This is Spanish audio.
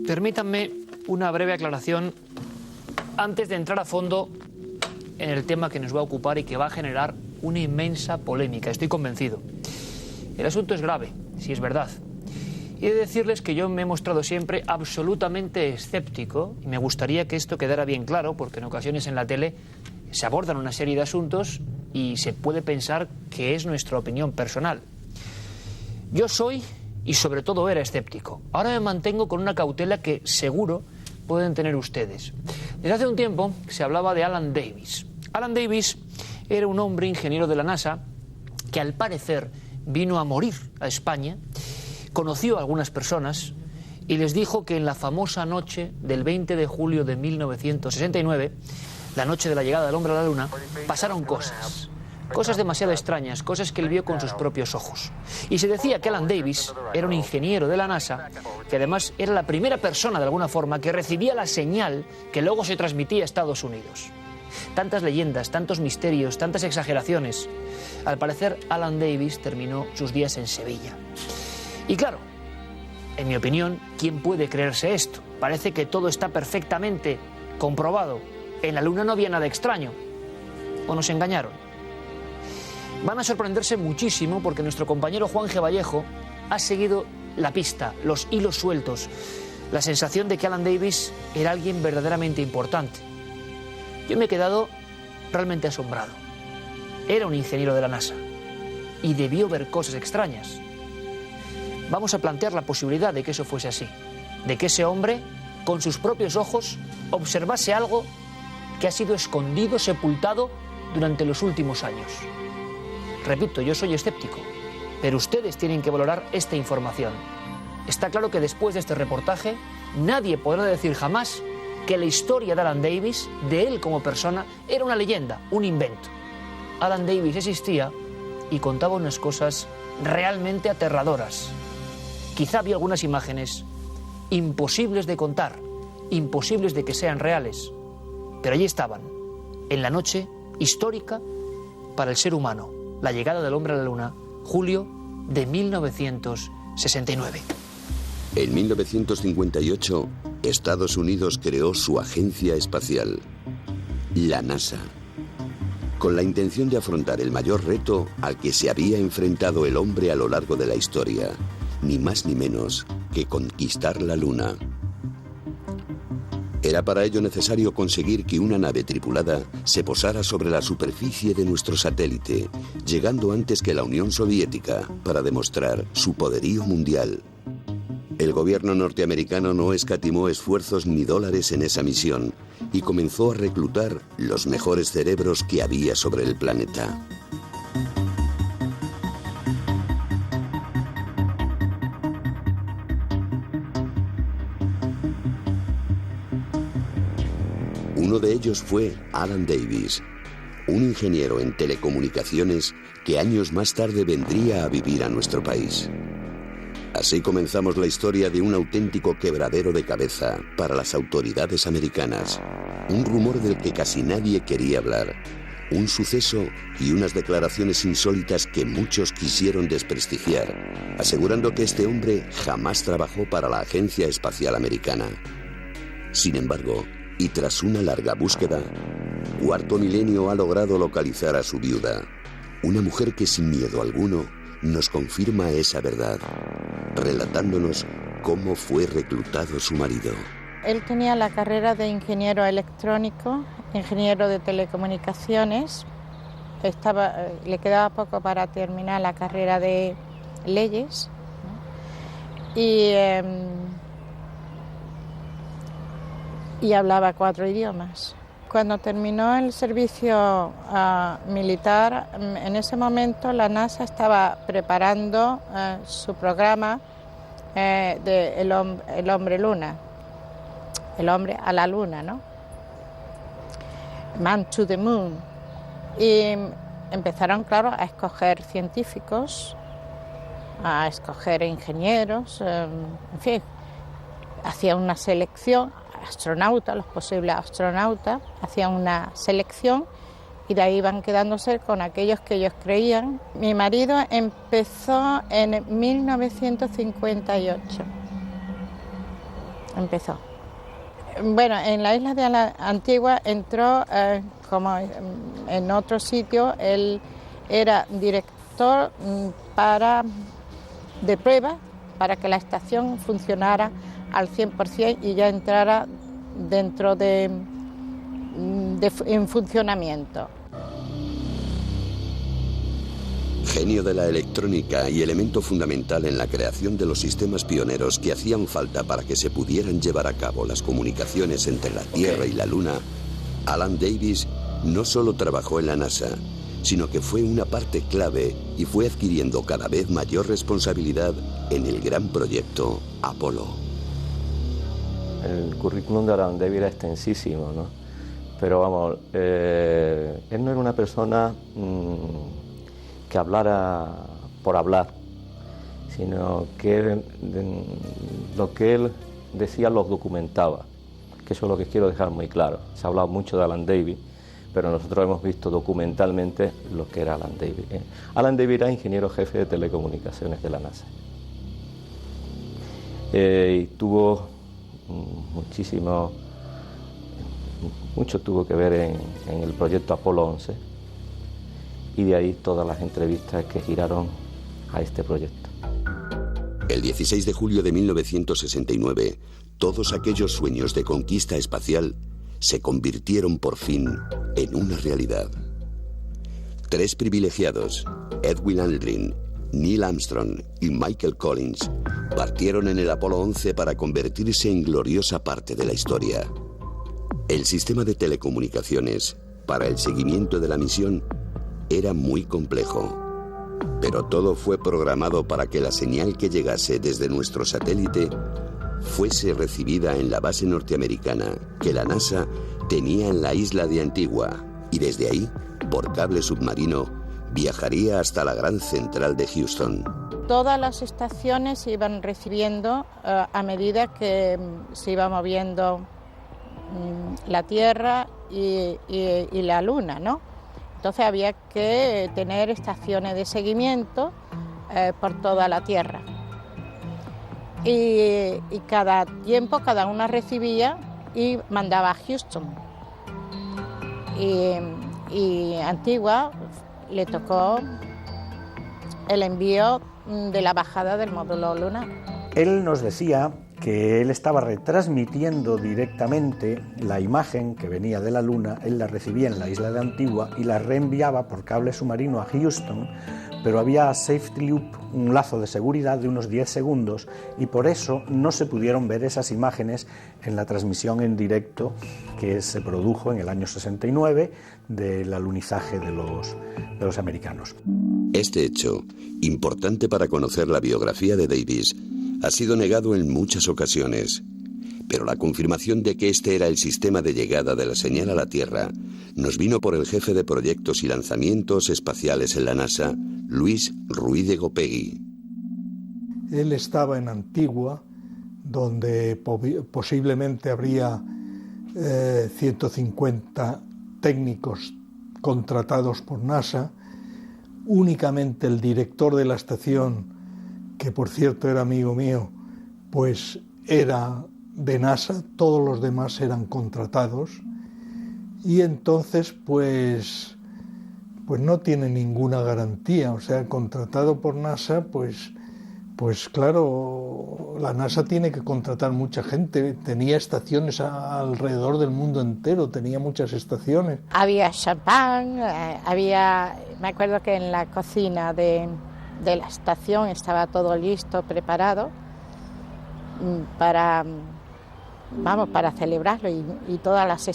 Permítanme una breve aclaración antes de entrar a fondo en el tema que nos va a ocupar y que va a generar una inmensa polémica. Estoy convencido. El asunto es grave, si es verdad. Y he de decirles que yo me he mostrado siempre absolutamente escéptico, y me gustaría que esto quedara bien claro, porque en ocasiones en la tele se abordan una serie de asuntos y se puede pensar que es nuestra opinión personal. Yo soy, y sobre todo era, escéptico. Ahora me mantengo con una cautela que seguro pueden tener ustedes. Desde hace un tiempo se hablaba de Alan Davis. Alan Davis era un hombre ingeniero de la NASA que al parecer vino a morir a España, conoció a algunas personas y les dijo que en la famosa noche del 20 de julio de 1969, la noche de la llegada del hombre a la Luna, pasaron cosas. Cosas demasiado extrañas, cosas que él vio con sus propios ojos. Y se decía que Alan Davis era un ingeniero de la NASA, que además era la primera persona, de alguna forma, que recibía la señal que luego se transmitía a Estados Unidos. Tantas leyendas, tantos misterios, tantas exageraciones. Al parecer, Alan Davis terminó sus días en Sevilla. Y claro, en mi opinión, ¿quién puede creerse esto? Parece que todo está perfectamente comprobado. En la Luna no había nada extraño. ¿O nos engañaron? Van a sorprenderse muchísimo porque nuestro compañero Juan G. Vallejo ha seguido la pista, los hilos sueltos, la sensación de que Alan Davis era alguien verdaderamente importante. Yo me he quedado realmente asombrado. Era un ingeniero de la NASA y debió ver cosas extrañas. Vamos a plantear la posibilidad de que eso fuese así, de que ese hombre, con sus propios ojos, observase algo que ha sido escondido, sepultado durante los últimos años. Repito, yo soy escéptico, pero ustedes tienen que valorar esta información. Está claro que después de este reportaje, nadie podrá decir jamás que la historia de Alan Davis, de él como persona, era una leyenda, un invento. Alan Davis existía y contaba unas cosas realmente aterradoras. Quizá había algunas imágenes imposibles de contar, imposibles de que sean reales, pero allí estaban, en la noche histórica para el ser humano, la llegada del hombre a la Luna, julio de 1969. En 1958, Estados Unidos creó su agencia espacial, la NASA, con la intención de afrontar el mayor reto al que se había enfrentado el hombre a lo largo de la historia, ni más ni menos que conquistar la Luna. Era para ello necesario conseguir que una nave tripulada se posara sobre la superficie de nuestro satélite, llegando antes que la Unión Soviética para demostrar su poderío mundial. El gobierno norteamericano no escatimó esfuerzos ni dólares en esa misión y comenzó a reclutar los mejores cerebros que había sobre el planeta. Uno de ellos fue Alan Davis, un ingeniero en telecomunicaciones que años más tarde vendría a vivir a nuestro país. Así comenzamos la historia de un auténtico quebradero de cabeza para las autoridades americanas, un rumor del que casi nadie quería hablar, un suceso y unas declaraciones insólitas que muchos quisieron desprestigiar, asegurando que este hombre jamás trabajó para la Agencia Espacial Americana. Sin embargo, y tras una larga búsqueda, Cuarto Milenio ha logrado localizar a su viuda, una mujer que sin miedo alguno nos confirma esa verdad, relatándonos cómo fue reclutado su marido. Él tenía la carrera de ingeniero electrónico, ingeniero de telecomunicaciones, le quedaba poco para terminar la carrera de leyes, ¿no? Y hablaba 4 idiomas. Cuando terminó el servicio militar, en ese momento la NASA estaba preparando su programa de el hombre luna, el hombre a la luna, ¿no? Man to the Moon. Y empezaron, claro, a escoger científicos, a escoger ingenieros, en fin, hacían una selección. Astronautas, los posibles astronautas, hacían una selección y de ahí van quedándose con aquellos que ellos creían. Mi marido empezó en 1958. Empezó. Bueno, en la isla de Antigua entró como en otro sitio. Él era director de pruebas para que la estación funcionara al 100% y ya entrara dentro en funcionamiento. Genio de la electrónica y elemento fundamental en la creación de los sistemas pioneros que hacían falta para que se pudieran llevar a cabo las comunicaciones entre la Tierra y la Luna, Alan Davis no solo trabajó en la NASA, sino que fue una parte clave y fue adquiriendo cada vez mayor responsabilidad en el gran proyecto Apolo. El currículum de Alan Davis era extensísimo, ¿no? Pero vamos, él no era una persona que hablara por hablar, sino que lo que él decía lo documentaba, que eso es lo que quiero dejar muy claro. Se ha hablado mucho de Alan Davis, pero nosotros hemos visto documentalmente lo que era Alan Davis. Alan Davis era ingeniero jefe de telecomunicaciones de la NASA. Y tuvo mucho tuvo que ver en el proyecto Apolo 11, y de ahí todas las entrevistas que giraron a este proyecto. El 16 de julio de 1969, todos aquellos sueños de conquista espacial se convirtieron por fin en una realidad. 3 privilegiados, Edwin Aldrin, Neil Armstrong y Michael Collins, partieron en el Apolo 11 para convertirse en gloriosa parte de la historia. El sistema de telecomunicaciones para el seguimiento de la misión era muy complejo, pero todo fue programado para que la señal que llegase desde nuestro satélite fuese recibida en la base norteamericana que la NASA tenía en la isla de Antigua, y desde ahí, por cable submarino, viajaría hasta la gran central de Houston. Todas las estaciones iban recibiendo a medida que se iba moviendo la Tierra y la Luna, ¿no? Entonces había que tener estaciones de seguimiento por toda la Tierra. Y cada tiempo cada una recibía y mandaba a Houston. Y Antigua le tocó el envío de la bajada del módulo lunar. Él nos decía que él estaba retransmitiendo directamente la imagen que venía de la Luna, él la recibía en la isla de Antigua y la reenviaba por cable submarino a Houston, pero había safety loop, un lazo de seguridad de unos 10 segundos, y por eso no se pudieron ver esas imágenes en la transmisión en directo que se produjo en el año 69 del alunizaje de los americanos. Este hecho, importante para conocer la biografía de Davis, ha sido negado en muchas ocasiones, pero la confirmación de que este era el sistema de llegada de la señal a la Tierra nos vino por el jefe de proyectos y lanzamientos espaciales en la NASA, Luis Ruiz de Gopegui. Él estaba en Antigua, donde posiblemente habría 150 técnicos contratados por NASA. Únicamente el director de la estación, que por cierto era amigo mío, pues era de NASA, todos los demás eran contratados, y entonces pues no tiene ninguna garantía. O sea, contratado por NASA, pues claro, la NASA tiene que contratar mucha gente. Tenía estaciones alrededor del mundo entero, tenía muchas estaciones. Había champán, me acuerdo que en la cocina de la estación estaba todo listo, preparado para celebrarlo, y todas las